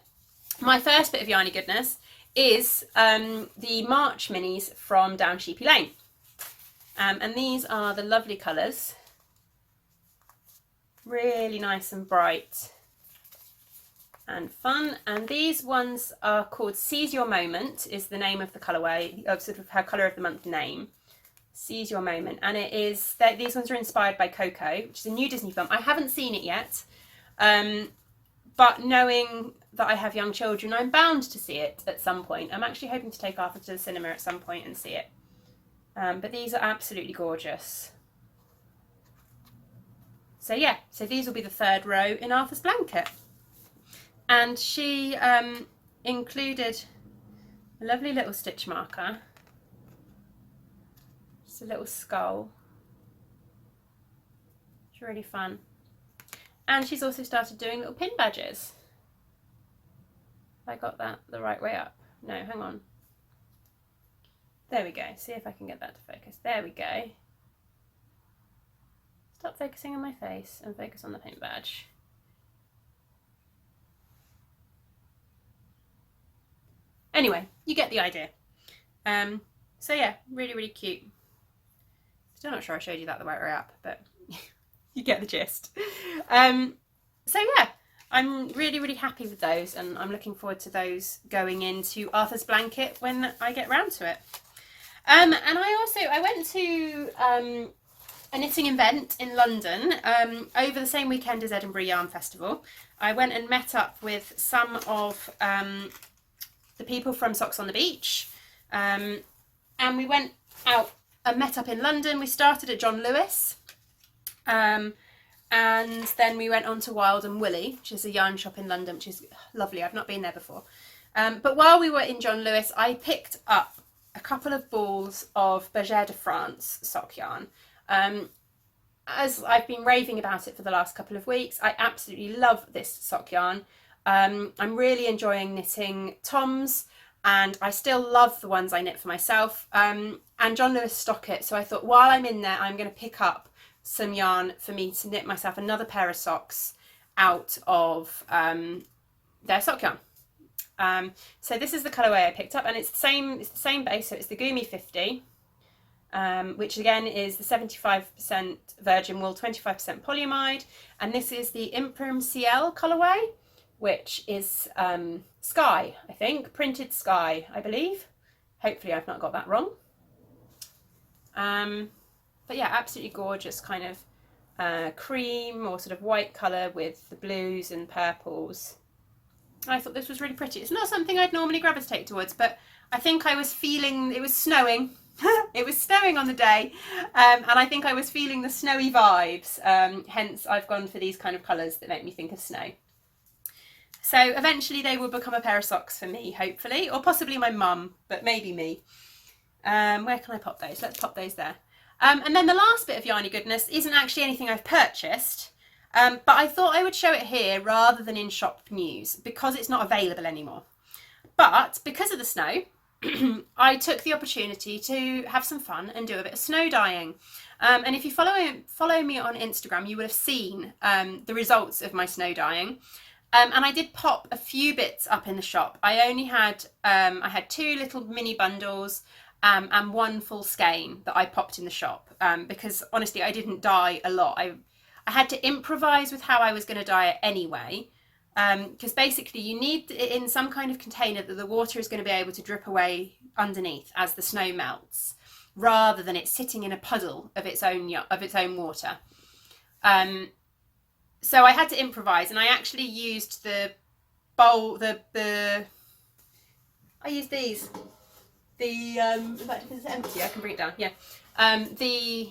my first bit of yarny goodness is the March minis from Down Sheepy Lane. And these are the lovely colours. Really nice and bright and fun. And these ones are called Seize Your Moment, is the name of the colourway, of sort of her colour of the month name. Seize Your Moment. And it is, these ones are inspired by Coco, which is a new Disney film. I haven't seen it yet, but knowing that I have young children, I'm bound to see it at some point. I'm actually hoping to take Arthur to the cinema at some point and see it. But these are absolutely gorgeous. So yeah, so these will be the third row in Arthur's blanket. And she included a lovely little stitch marker. Just a little skull. It's really fun. And she's also started doing little pin badges. Have I got that the right way up? No, hang on. There we go. See if I can get that to focus. There we go. Stop focusing on my face and focus on the pin badge. Anyway, you get the idea. So yeah, really, really cute. Still not sure I showed you that the right way up, but you get the gist. So yeah, I'm really, really happy with those, and I'm looking forward to those going into Arthur's blanket when I get round to it. And I went to a knitting event in London over the same weekend as Edinburgh Yarn Festival. I went and met up with some of the people from Socks on the Beach, and we went out and met up in London. We started at John Lewis, and then we went on to Wild and Woolly, which is a yarn shop in London, which is lovely. I've not been there before. But while we were in John Lewis, I picked up a couple of balls of Bergère de France sock yarn. As I've been raving about it for the last couple of weeks, I absolutely love this sock yarn. I'm really enjoying knitting toms, and I still love the ones I knit for myself. And John Lewis stock it, so I thought while I'm in there, I'm going to pick up some yarn for me to knit myself another pair of socks out of their sock yarn. So this is the colourway I picked up, and it's the same base, so it's the Gumi 50, which again is the 75% virgin wool, 25% polyamide, and this is the Imprim CL colourway, which is Sky, I think, printed Sky, I believe. Hopefully I've not got that wrong. But yeah, absolutely gorgeous kind of cream or sort of white colour with the blues and purples. I thought this was really pretty. It's not something I'd normally gravitate towards, but I think I was feeling, it was snowing. It was snowing on the day, and I think I was feeling the snowy vibes, hence I've gone for these kind of colours that make me think of snow. So eventually they will become a pair of socks for me, hopefully, or possibly my mum, but maybe me. Where can I pop those? Let's pop those there. And then the last bit of Yarny goodness isn't actually anything I've purchased, but I thought I would show it here rather than in shop news because it's not available anymore. But because of the snow, I took the opportunity to have some fun and do a bit of snow dyeing. And if you follow me on Instagram, you would have seen the results of my snow dyeing. And I did pop a few bits up in the shop. I only had, I had 2 little mini bundles and 1 full skein that I popped in the shop because honestly, I didn't dye a lot. I had to improvise with how I was going to dye it anyway. Because basically you need it in some kind of container that the water is going to be able to drip away underneath as the snow melts, rather than it sitting in a puddle of its own water. So I had to improvise, and I actually used the bowl, I used these. In fact, if it's empty, I can bring it down. Yeah, the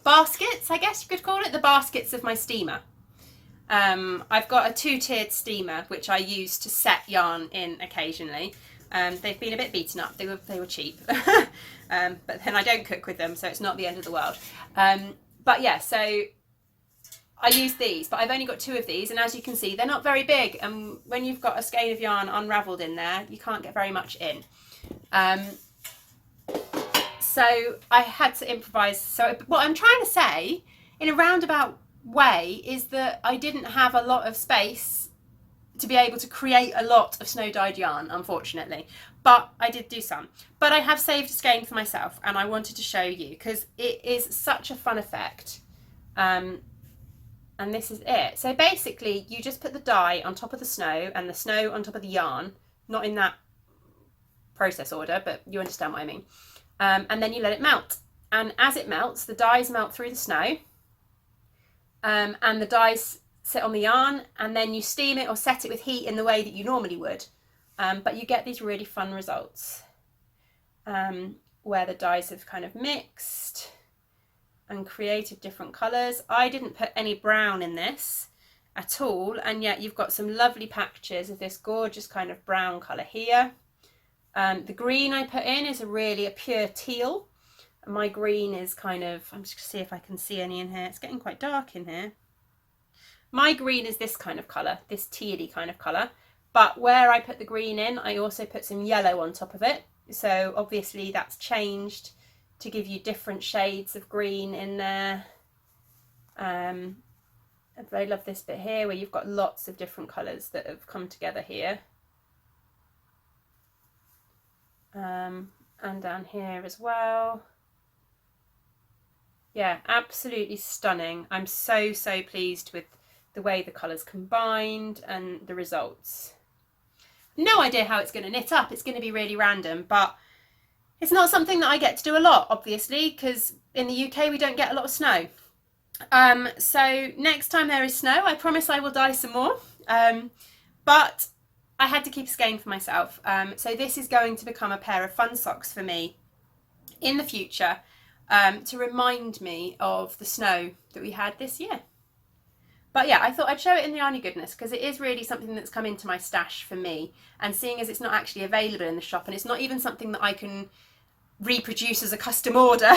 baskets, I guess you could call it, the baskets of my steamer. I've got a 2-tiered steamer which I use to set yarn in occasionally. They've been a bit beaten up. They were cheap, but then I don't cook with them, so it's not the end of the world. But yeah, so I use these, but I've only got 2 of these, and as you can see, they're not very big. And when you've got a skein of yarn unravelled in there, you can't get very much in. So I had to improvise. So what I'm trying to say, in a roundabout way, is that I didn't have a lot of space to be able to create a lot of snow dyed yarn, unfortunately, but I did do some. But I have saved a skein for myself, and I wanted to show you because it is such a fun effect. And this is it. So basically you just put the dye on top of the snow and the snow on top of the yarn, not in that process order, but you understand what I mean. And then you let it melt. And as it melts, the dyes melt through the snow, and the dyes sit on the yarn, and then you steam it or set it with heat in the way that you normally would. But you get these really fun results where the dyes have kind of mixed and created different colours. I didn't put any brown in this at all, and yet you've got some lovely patches of this gorgeous kind of brown colour here. The green I put in is a pure teal. And my green is kind of, I'm just going to see if I can see any in here. It's getting quite dark in here. My green is this kind of colour, this tealy kind of colour. But where I put the green in, I also put some yellow on top of it. So obviously that's changed to give you different shades of green in there. I very love this bit here where you've got lots of different colours that have come together here. And down here as well. Yeah, absolutely stunning. I'm so pleased with the way the colours combined and the results. No idea how it's going to knit up. It's going to be really random, but it's not something that I get to do a lot, obviously, because in the UK we don't get a lot of snow. So next time there is snow, I promise I will dye some more. But I had to keep a skein for myself. So this is going to become a pair of fun socks for me in the future, to remind me of the snow that we had this year. But yeah, I thought I'd show it in the Yarny goodness because it is really something that's come into my stash for me. And seeing as it's not actually available in the shop, and it's not even something that I can reproduce as a custom order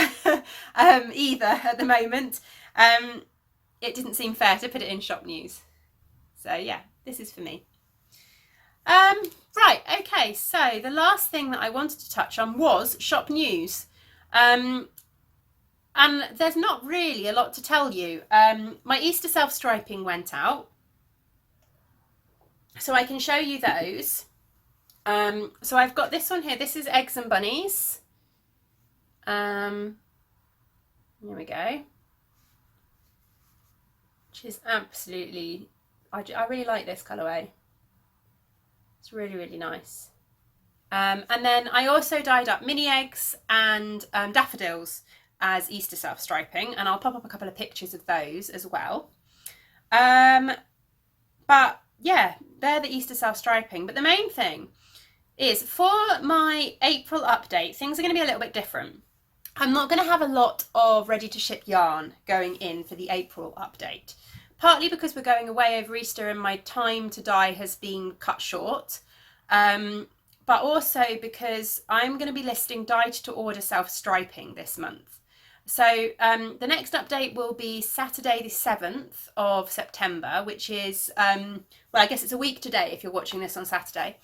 either at the moment, it didn't seem fair to put it in shop news. So yeah, this is for me. Right, okay, so the last thing that I wanted to touch on was shop news. And there's not really a lot to tell you. My Easter self-striping went out, so I can show you those. So I've got this one here. This is Eggs and Bunnies. Here we go. Which is absolutely, I really like this colourway. It's really nice. And then I also dyed up mini eggs and daffodils as Easter self-striping, and I'll pop up a couple of pictures of those as well. But yeah, they're the Easter self-striping. But the main thing is for my April update, things are going to be a little bit different. I'm not going to have a lot of ready to ship yarn going in for the April update, partly because we're going away over Easter and my time to dye has been cut short, but also because I'm going to be listing dyed to order self-striping this month. So the next update will be Saturday the 7th of September, which is, well, I guess it's a week today if you're watching this on Saturday.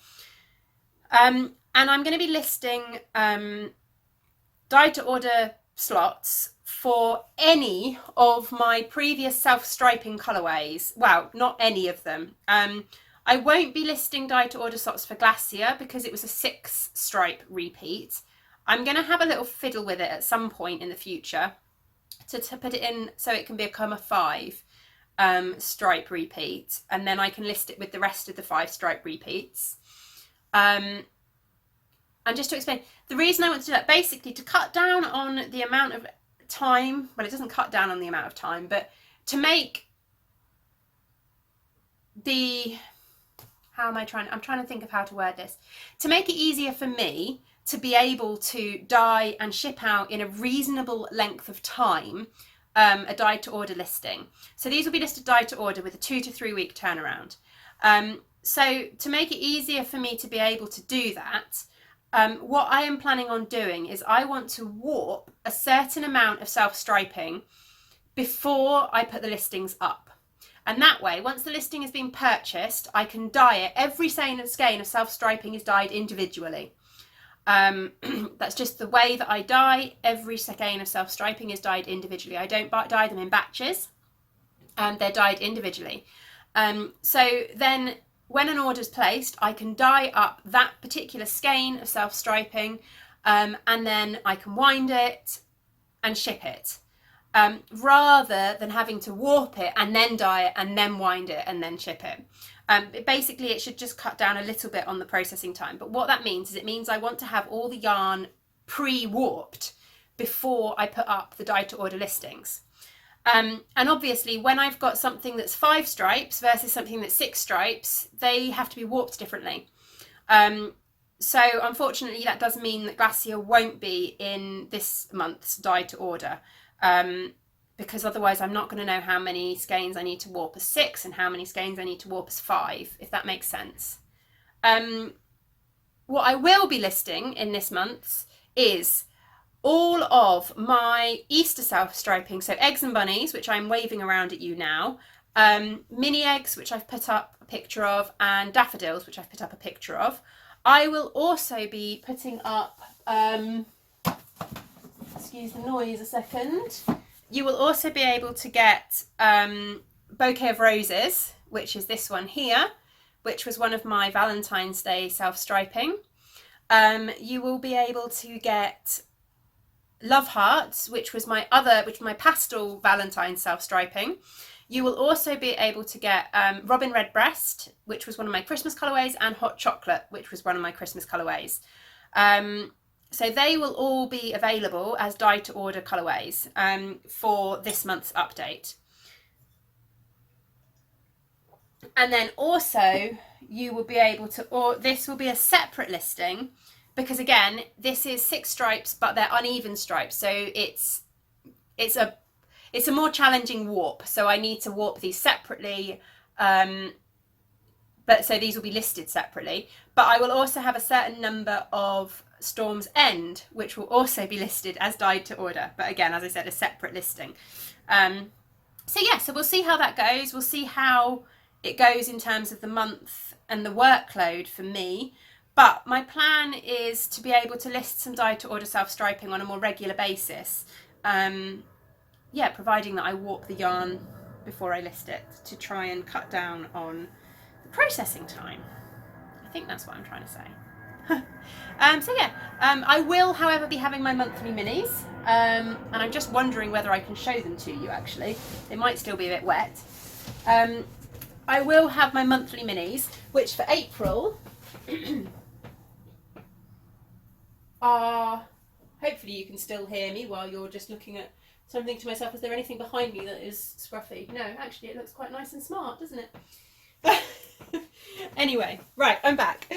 And I'm going to be listing dyed to order slots for any of my previous self-striping colourways. Well, not any of them. I won't be listing dyed to order slots for Glacier because it was a 6 stripe repeat. I'm going to have a little fiddle with it at some point in the future to put it in so it can become a 5 stripe repeat, and then I can list it with the rest of the 5 stripe repeats. And just to explain, the reason I want to do that, basically to cut down on the amount of time, well, it doesn't cut down on the amount of time, but to make the, I'm trying to think of how to word this, to make it easier for me to be able to dye and ship out in a reasonable length of time a dyed to order listing. So these will be listed dyed to order with a 2 to 3 week turnaround. So to make it easier for me to be able to do that, what I am planning on doing is I want to warp a certain amount of self-striping before I put the listings up. And that way, once the listing has been purchased, I can dye it. Every skein of self-striping is dyed individually. That's just the way that I dye. Every skein of self-striping is dyed individually. I don't dye them in batches. They're dyed individually. So then when an order is placed, I can dye up that particular skein of self-striping, and then I can wind it and ship it, rather than having to warp it and then dye it and then wind it and then ship it. Basically, it should just cut down a little bit on the processing time. But what that means is it means I want to have all the yarn pre-warped before I put up the dye to order listings. And obviously, when I've got something that's 5 stripes versus something that's 6 stripes, they have to be warped differently. So unfortunately, that does mean that Glacier won't be in this month's dye to order. Because otherwise I'm not going to know how many skeins I need to warp as 6 and how many skeins I need to warp as 5, if that makes sense. What I will be listing in this month's is all of my Easter self-striping, so eggs and bunnies, which I'm waving around at you now, mini eggs, which I've put up a picture of, and daffodils, which I've put up a picture of. I will also be putting up, excuse the noise a second, you will also be able to get Bouquet of Roses, which is this one here, which was one of my Valentine's Day self-striping. You will be able to get Love Hearts, which was my pastel Valentine self-striping. You will also be able to get Robin Redbreast, which was one of my Christmas colourways, and Hot Chocolate, which was one of my Christmas colourways. So they will all be available as dye to order colourways for this month's update. And then also you will be able to, or this will be a separate listing, because again, this is 6 stripes, but they're uneven stripes. So it's a more challenging warp. So I need to warp these separately. But so these will be listed separately, but I will also have a certain number of Storm's End, which will also be listed as dyed to order. But again, as I said, a separate listing. So yeah, so we'll see how that goes. We'll see how it goes in terms of the month and the workload for me. But my plan is to be able to list some dyed to order self-striping on a more regular basis. Yeah, providing that I warp the yarn before I list it to try and cut down on the processing time. I think that's what I'm trying to say. So yeah, I will, however, be having my monthly minis, and I'm just wondering whether I can show them to you. Actually, they might still be a bit wet. I will have my monthly minis, which for April are, hopefully you can still hear me while you're just looking at something to myself. Is there anything behind me that is scruffy? No, actually it looks quite nice and smart, doesn't it? Anyway, right, I'm back.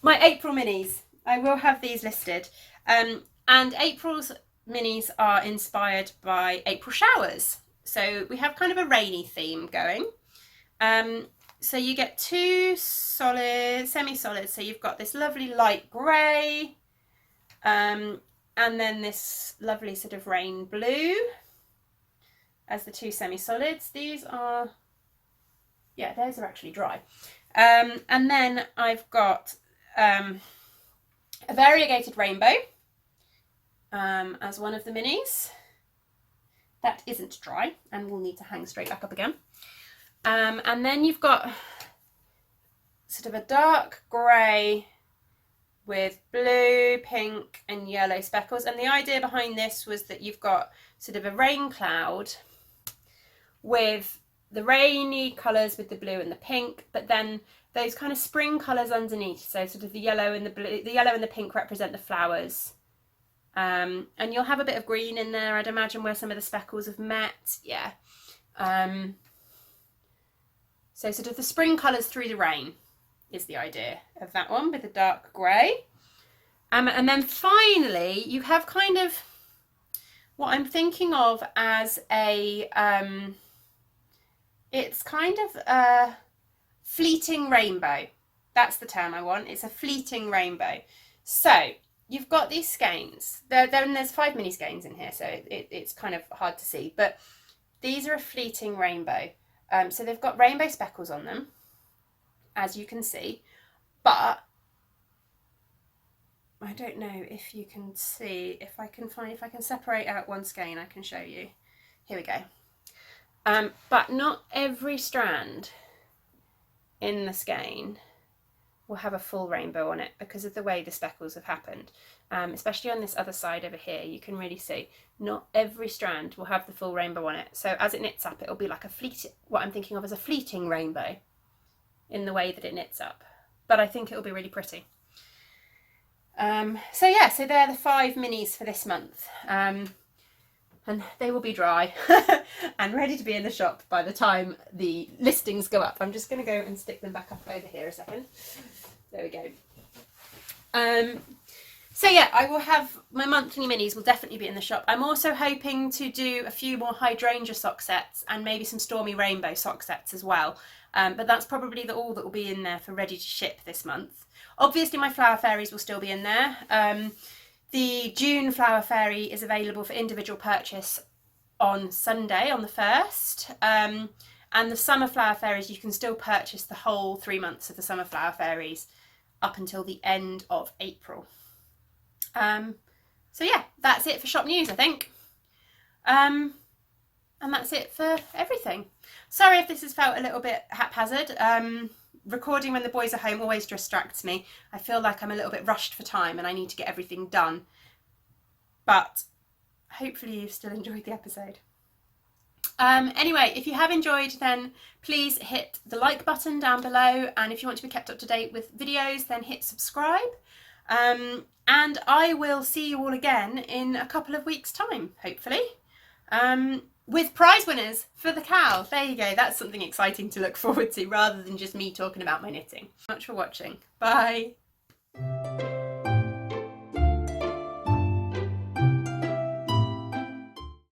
My April minis, I will have these listed. And April's minis are inspired by April showers. So we have kind of a rainy theme going. So you get 2 solid, semi-solid. So you've got this lovely light grey, and then this lovely sort of rain blue as the 2 semi-solids. These are, yeah, those are actually dry. And then I've got a variegated rainbow as one of the minis. That isn't dry and will need to hang straight back up again. And then you've got sort of a dark grey with blue, pink and yellow speckles. And the idea behind this was that you've got sort of a rain cloud with the rainy colours with the blue and the pink, but then those kind of spring colours underneath. So sort of the yellow and the blue, the yellow and the pink represent the flowers. And you'll have a bit of green in there, I'd imagine, where some of the speckles have met. Yeah. So sort of the spring colours through the rain is the idea of that one, with the dark grey. And then finally you have kind of what I'm thinking of as a it's kind of a fleeting rainbow. That's the term I want. It's a fleeting rainbow. So you've got these skeins. There's 5 mini skeins in here, so it's kind of hard to see, but these are a fleeting rainbow. So they've got rainbow speckles on them, as you can see, but I don't know if you can see, if I can separate out one skein, I can show you. Here we go. But not every strand in the skein will have a full rainbow on it because of the way the speckles have happened. Especially on this other side over here, you can really see not every strand will have the full rainbow on it. So as it knits up, it'll be like what I'm thinking of as a fleeting rainbow. in the way that it knits up, but I think it'll be really pretty. So yeah, so they're the 5 minis for this month, and they will be dry and ready to be in the shop by the time the listings go up. I'm just going to go and stick them back up over here a second. There we go. So yeah, I will have my monthly minis will definitely be in the shop. I'm also hoping to do a few more hydrangea sock sets and maybe some stormy rainbow sock sets as well. But that's probably all that will be in there for ready to ship this month. Obviously my flower fairies will still be in there. The June flower fairy is available for individual purchase on Sunday, on the 1st. And the summer flower fairies, you can still purchase the whole 3 months of the summer flower fairies up until the end of April. So yeah, that's it for shop news, I think. And that's it for everything. Sorry if this has felt a little bit haphazard. Recording when the boys are home always distracts me. I feel like I'm a little bit rushed for time and I need to get everything done. But hopefully you've still enjoyed the episode. Anyway, if you have enjoyed, then please hit the like button down below, and if you want to be kept up to date with videos, then hit subscribe. And I will see you all again in a couple of weeks' time, hopefully, with prize winners for the cow. There you go, that's something exciting to look forward to rather than just me talking about my knitting. Thanks for watching. Bye.